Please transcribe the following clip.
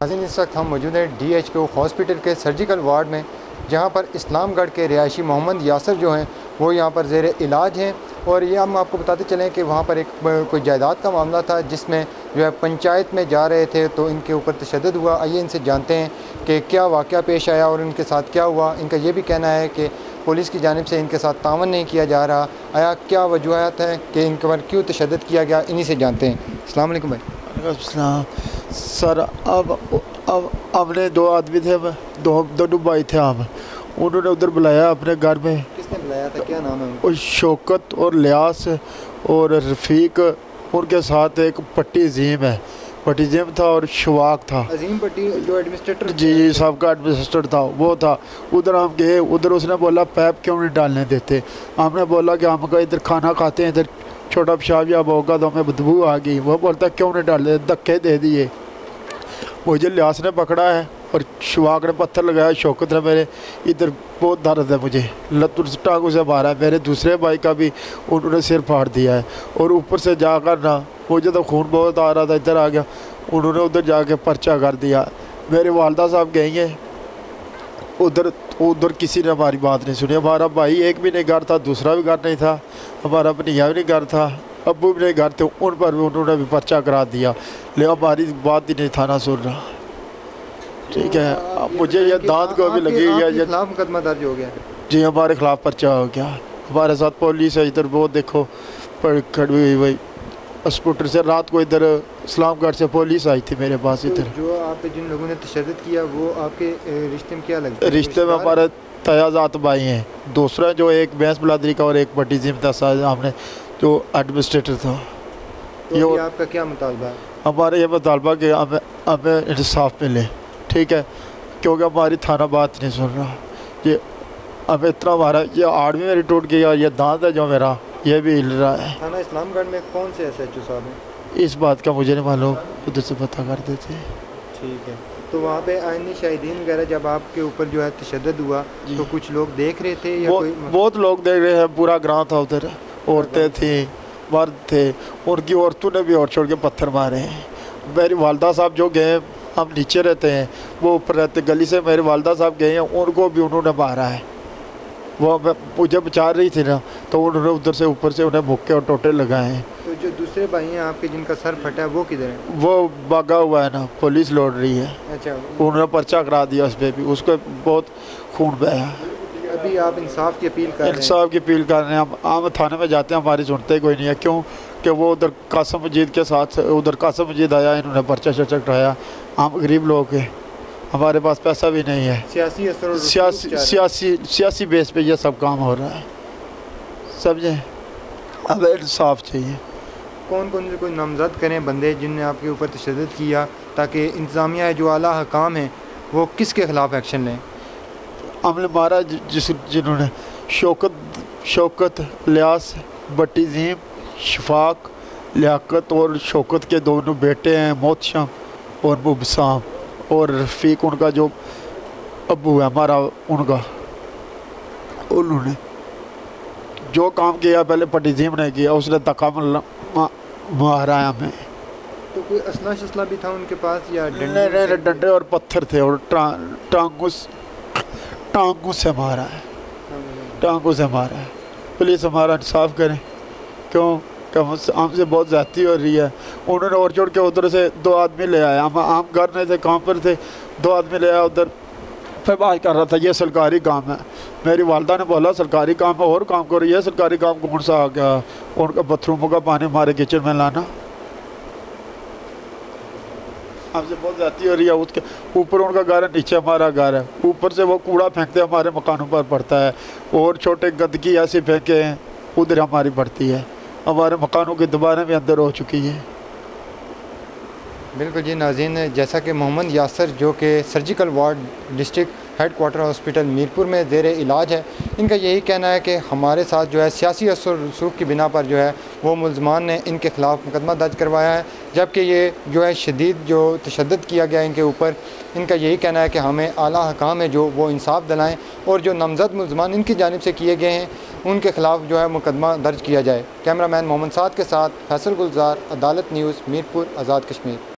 नाज़रीन, इस वक्त हम मौजूद हैं DHQ हॉस्पिटल के सर्जिकल वार्ड में, जहां पर इस्लामगढ़ के रिहायशी मोहम्मद यासर जो हैं वो यहां पर ज़ेर इलाज हैं। और ये हम आपको बताते चलें कि वहां पर एक कोई जायदाद का मामला था जिसमें जो है पंचायत में जा रहे थे तो इनके ऊपर तशद्दुद हुआ। आइए इनसे जानते हैं कि क्या वाक़या पेश आया और इनके साथ क्या हुआ। इनका ये भी कहना है कि पुलिस की जानिब से इनके साथ तावन नहीं किया जा रहा। आया क्या वजूहत हैं कि इनके पर क्यों तशद्दुद किया गया, इन्हीं से जानते हैं। अस्सलाम वालेकुम भाई। सर अब हमने दो आदमी थे, दोनों भाई थे। हम उन्होंने उधर बुलाया अपने घर में। किसने बुलाया था, क्या नाम है उनका? और शौकत और लियास और रफ़ीक, उनके साथ एक पट्टी अजीम है, पट्टी अजीम था और शवाक था। अजीम पट्टी जो एडमिनिस्ट्रेटर? जी, सबका एडमिनिस्ट्रेटर था, वो था। उधर हम गए, उधर उसने बोला पैप क्यों नहीं डालने देते। हमने बोला कि हम इधर खाना खाते हैं, इधर छोटा पेशाब या होगा तो हमें बदबू आ गई। वो बोलता क्यों नहीं डाल देते, धक्के दे दिए। मुझे लियास ने पकड़ा है और शवाक ने पत्थर लगाया। शौकत ने मेरे इधर बहुत दर्द है, मुझे लत्तू टांगों से मारा है। मेरे दूसरे भाई का भी उन्होंने सिर फाड़ दिया है। और ऊपर से जाकर ना मुझे तो खून बहुत आ रहा था, इधर आ गया, उन्होंने उधर जाके पर्चा कर दिया। मेरे वालदा साहब गई हैं उधर किसी ने हमारी बात नहीं सुनी। हमारा भाई एक भी नहीं घर था, दूसरा भी घर नहीं था, हमारा भनिया भी नहीं घर था, अब्बू भी नहीं घर थे। उन पर भी उन्होंने भी पर्चा करा दिया, लेकिन हमारी बात ही नहीं थाना सुन रहा। ठीक है, अब मुझे ये दांत को भी लगी है। ये खिलाफ मुकदमा दर्ज हो गया? जी, हमारे खिलाफ पर्चा हो गया। हमारे साथ पुलिस है इधर, वो देखो खड़ी हुई भाई स्कूटर से। रात को इधर इस्लामगढ़ से पुलिस आई थी मेरे पास इधर। जो आप पे जिन लोगों ने तशद्दुद किया वो आपके रिश्ते में क्या लगता है? रिश्ते में हमारे तयाजात भाई हैं। दूसरा जो एक भैंस बिलादरी का और एक पट्टी जिम था, हमने जो एडमिनिस्ट्रेटर था। तो ये आपका क्या मुतालबा है? हमारा ये मुतालबा कि हमें इंसाफ मिले, ठीक है, क्योंकि हमारी थाना बात नहीं सुन रहा। ये हमें इतना हमारा ये आड़ भी मेरी टूट गई और ये दांत है जो मेरा ये भी हिल रहा है। थाना इस्लामगढ़ में कौन से SHO साहब हैं? इस बात का मुझे नहीं मालूम, उधर से पता कर देते। ठीक है, तो वहाँ पे आईनी शाहिदीन वगैरह जब आपके ऊपर जो है तशद्दुद हुआ तो कुछ लोग देख रहे थे या कोई? बहुत लोग देख रहे हैं, पूरा ग्रां था उधर, औरतें थी, मर्द थे। उनकी औरतों ने भी और छोड़ के पत्थर मारे हैं। मेरी वालदा साहब जो गए, हम नीचे रहते हैं, वो ऊपर रहते गली से, मेरे वालदा साहब गए हैं, उनको भी उन्होंने मारा है। वो मुझे बचा रही थी ना, तो उन्होंने उधर से ऊपर से उन्हें मुक्के और टोटे लगाए हैं। तो जो दूसरे भाई हैं आपके जिनका सर फटा है वो किधर है? वो भागा हुआ है ना, पुलिस लौट रही है। अच्छा, उन्होंने पर्चा करा दिया उस पर भी, उसको बहुत खून बहा। अभी आप इंसाफ की अपील कर रहे हैं? इंसाफ की अपील कर रहे हैं। हम थाने में जाते हैं, हमारी सुनते कोई नहीं है। क्यों कि वो उधर कासम मजीद के साथ, उधर कासम मजीद आया, इन्होंने पर्चा शर्चा कराया। हम गरीब लोग हैं, हमारे पास पैसा भी नहीं है। सियासी बेस पे ये सब काम हो रहा है, समझे। अब इंसाफ चाहिए। कौन कौन से कोई नामजद करें बंदे जिनने आपके ऊपर तशद्दुद किया, ताकि इंतज़ामिया जो आला हकाम है वो किसके ख़िलाफ़ एक्शन लें? हमने मारा जिन्होंने शौकत, लियास, भट्टी ज़ीम, शफाक, लियाकत और शौकत के दोनों बेटे हैं, मोहतशम और मुबसाम, और रफ़ीक उनका जो अब्बू है हमारा, उन्होंने जो काम किया पहले पट्टी ज़ीम ने किया, उसने धक्का मारा है हमें। तो कोई असला शसला भी था उनके पास या डंडे और पत्थर थे और टांगों से मारा है, टांगों से मारा है। पुलिस हमारा इंसाफ करें, क्यों कि हमसे बहुत ज़्यादती हो रही है। उन्होंने और छोड़ के उधर से दो आदमी ले आया, हम घर नहीं थे, काम पर थे, दो आदमी ले आया उधर। फिर बात कर रहा था ये सरकारी काम है। मेरी वालदा ने बोला सरकारी काम है और काम करो, ये सरकारी काम कौन सा आ गया? उनका बाथरूमों का पानी हमारे किचन में लाना, हमसे बहुत ज़्यादती हो रही है। उसके ऊपर उनका घर है, नीचे हमारा घर है। ऊपर से वो कूड़ा फेंकते हमारे मकानों पर पड़ता है, और छोटे गंदगी ऐसे फेंके हैं उधर हमारी पड़ती है। हमारे मकानों की दीवारें भी अंदर हो चुकी हैं। बिल्कुल जी नाज़रीन, जैसा कि मोहम्मद यासर जो कि surgical ward district headquarter hospital Mirpur में ज़ेर इलाज है, इनका यही कहना है कि हमारे साथ जो है सियासी असर रसूख की बिना पर जो है वो मुल्ज़मान ने इनके ख़िलाफ़ मुकदमा दर्ज करवाया है, जबकि ये जो है शदीद जो तशद्दुद किया गया इनके ऊपर। इनका यही कहना है कि हमें आला हकाम है जो वो इंसाफ दिलाएँ और जो नामज़द मुल्ज़मान इनकी जानिब से किए गए हैं उनके ख़िलाफ़ जो है मुकदमा दर्ज किया जाए। कैमरामैन मोहम्मद साद के साथ फैसल गुलजार, अदालत न्यूज़, मीरपुर, आज़ाद कश्मीर।